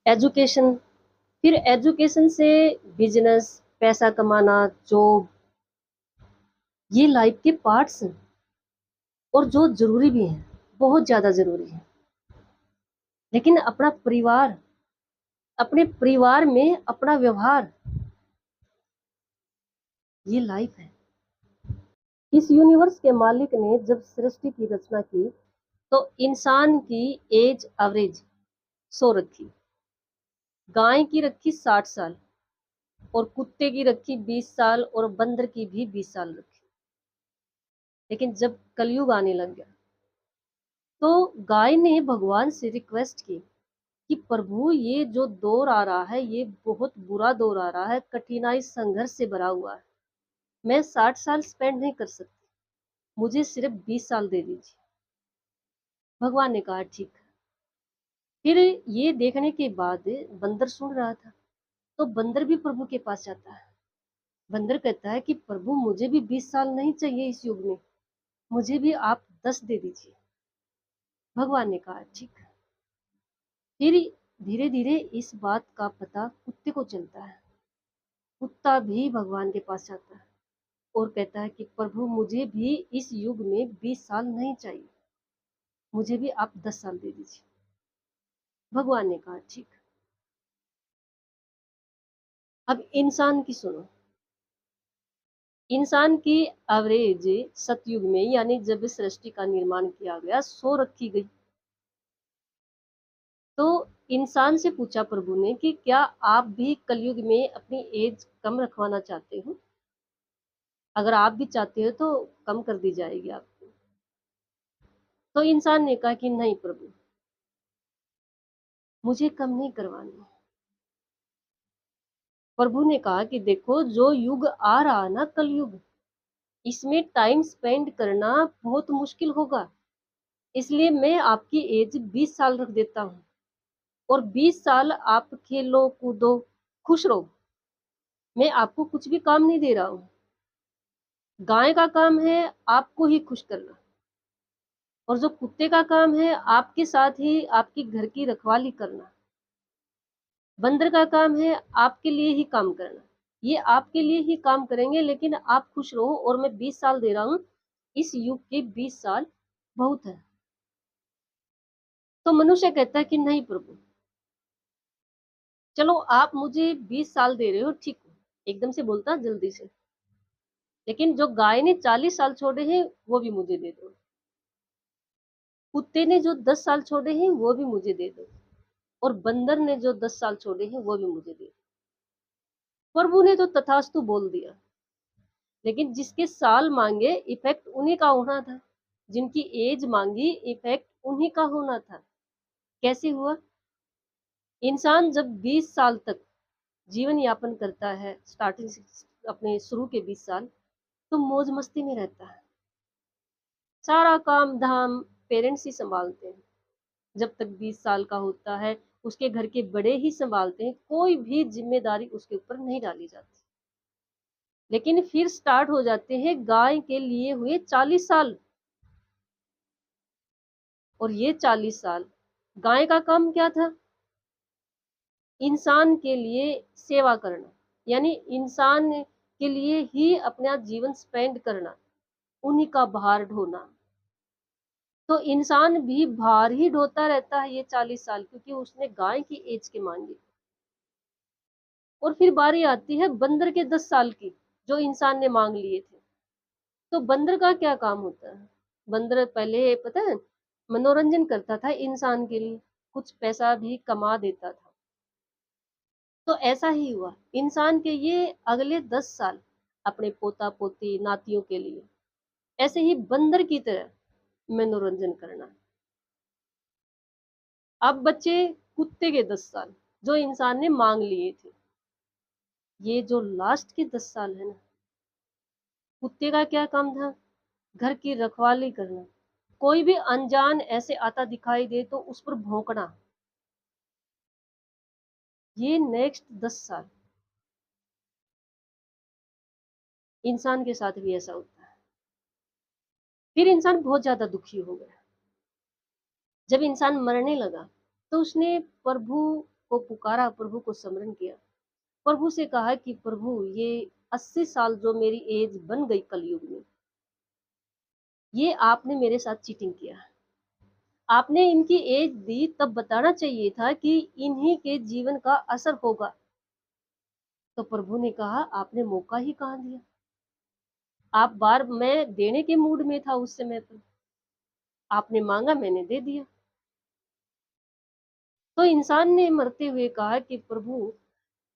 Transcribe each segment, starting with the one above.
Education, फिर education से business, पैसा कमाना, जॉब, ये लाइफ के पार्ट्स हैं और जो जरूरी भी हैं, बहुत ज्यादा जरूरी है। लेकिन अपने परिवार में अपना व्यवहार, ये लाइफ है। इस यूनिवर्स के मालिक ने जब सृष्टि की रचना की तो इंसान की एज एवरेज 100 रखी, गाय की रखी 60 साल, और कुत्ते की रखी 20 साल, और बंदर की भी 20 साल रखी। लेकिन जब कलयुग आने लग गया तो गाय ने भगवान से रिक्वेस्ट की कि प्रभु, ये जो दौर आ रहा है ये बहुत बुरा दौर आ रहा है, कठिनाई संघर्ष से भरा हुआ है, मैं 60 साल स्पेंड नहीं कर सकती, मुझे सिर्फ 20 साल दे दीजिए। भगवान ने कहा ठीक है। फिर ये देखने के बाद बंदर सुन रहा था, तो बंदर भी प्रभु के पास जाता है। बंदर कहता है कि प्रभु, मुझे भी 20 साल नहीं चाहिए इस युग में, मुझे भी आप 10 दे दीजिए। भगवान ने कहा ठीक है। फिर धीरे धीरे इस बात का पता कुत्ते को चलता है। कुत्ता भी भगवान के पास जाता है और कहता है कि प्रभु, मुझे भी इस युग में 20 साल नहीं चाहिए, मुझे भी आप 10 साल दे दीजिए। भगवान ने कहा ठीक। अब इंसान की सुनो। इंसान की एवरेज सतयुग में, यानी जब सृष्टि का निर्माण किया गया, 100 रखी गई। तो इंसान से पूछा प्रभु ने कि क्या आप भी कलयुग में अपनी एज कम रखवाना चाहते हो? अगर आप भी चाहते हो तो कम कर दी जाएगी आपको। तो इंसान ने कहा कि नहीं प्रभु, मुझे कम नहीं करवानी। प्रभु ने कहा कि देखो, जो युग आ रहा है ना, कलयुग, इसमें टाइम स्पेंड करना बहुत मुश्किल होगा, इसलिए मैं आपकी एज 20 साल रख देता हूँ, और 20 साल आप खेलो कूदो, खुश रहो, मैं आपको कुछ भी काम नहीं दे रहा हूँ। गाय का काम है आपको ही खुश करना, और जो कुत्ते का काम है आपके साथ ही आपकी घर की रखवाली करना। बंदर का काम है आपके लिए ही काम करना, ये आपके लिए ही काम करेंगे, लेकिन आप खुश रहो, और मैं 20 साल दे रहा हूँ, इस युग के 20 साल बहुत है। तो मनुष्य कहता है कि नहीं प्रभु, चलो आप मुझे 20 साल दे रहे हो, ठीक हो, एकदम से बोलता जल्दी से, लेकिन जो गाय ने 40 साल छोड़े हैं वो भी मुझे दे दो, कुत्ते ने जो 10 साल छोड़े हैं वो भी मुझे दे दो, और बंदर ने जो 10 साल छोड़े हैं वो भी मुझे दे दो। प्रभु ने तो तथास्तु बोल दिया, लेकिन जिसके साल मांगे इफेक्ट उन्हीं का होना था, जिनकी एज मांगी इफेक्ट उन्हीं का होना था। कैसे हुआ? इंसान जब 20 साल तक जीवन यापन करता है, स्टार्टिंग से अपने शुरू के 20 साल, तो मौज मस्ती में रहता है, सारा काम धाम पेरेंट्स ही संभालते हैं। जब तक 20 साल का होता है उसके घर के बड़े ही संभालते हैं, कोई भी जिम्मेदारी उसके ऊपर नहीं डाली जाती। लेकिन फिर स्टार्ट हो जाते हैं गाय के लिए हुए 40 साल, और ये 40 साल गाय का काम क्या था? इंसान के लिए सेवा करना, यानी इंसान के लिए ही अपना जीवन स्पेंड करना, उन्हीं का भार ढोना। तो इंसान भी भार ही ढोता रहता है ये 40 साल, क्योंकि उसने गाय की एज के मांगे। और फिर बारी आती है बंदर के 10 साल की, जो इंसान ने मांग लिए थे। तो बंदर का क्या काम होता है? बंदर पहले पता है मनोरंजन करता था इंसान के लिए, कुछ पैसा भी कमा देता था। तो ऐसा ही हुआ इंसान के ये अगले 10 साल अपने पोता पोती नातियों के लिए ऐसे ही बंदर की तरह मनोरंजन करना। अब बच्चे कुत्ते के 10 साल, जो इंसान ने मांग लिए थे। ये जो लास्ट के 10 साल है ना, कुत्ते का क्या काम था? घर की रखवाली करना, कोई भी अनजान ऐसे आता दिखाई दे तो उस पर भौंकना। ये नेक्स्ट 10 साल इंसान के साथ भी ऐसा होता है। फिर इंसान बहुत ज्यादा दुखी हो गया। जब इंसान मरने लगा तो उसने प्रभु को पुकारा, प्रभु को स्मरण किया, प्रभु से कहा कि प्रभु ये 80 साल जो मेरी एज बन गई कलयुग में, ये आपने मेरे साथ चीटिंग किया। आपने इनकी एज दी तब बताना चाहिए था कि इन्हीं के जीवन का असर होगा। तो प्रभु ने कहा आपने मौका ही कहाँ दिया। आप बार मैं देने के मूड में था उस समय पर, आपने मांगा मैंने दे दिया। तो इंसान ने मरते हुए कहा कि प्रभु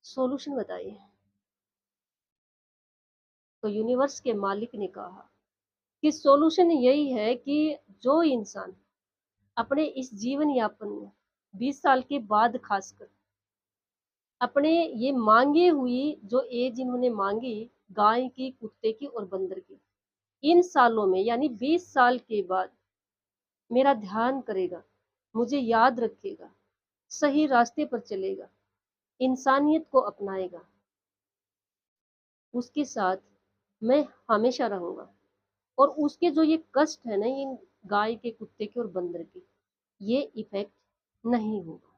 सॉल्यूशन बताइए। तो यूनिवर्स के मालिक ने कहा कि सॉल्यूशन यही है कि जो इंसान अपने इस जीवन यापन में 20 साल के बाद खासकर अपने ये मांगे हुई जो एज इन्होंने मांगी, गाय की, कुत्ते की और बंदर की, इन सालों में यानी 20 साल के बाद मेरा ध्यान करेगा, मुझे याद रखेगा, सही रास्ते पर चलेगा, इंसानियत को अपनाएगा, उसके साथ मैं हमेशा रहूंगा। और उसके जो ये कष्ट है ना, इन गाय के, कुत्ते के और बंदर के, ये इफेक्ट नहीं होगा।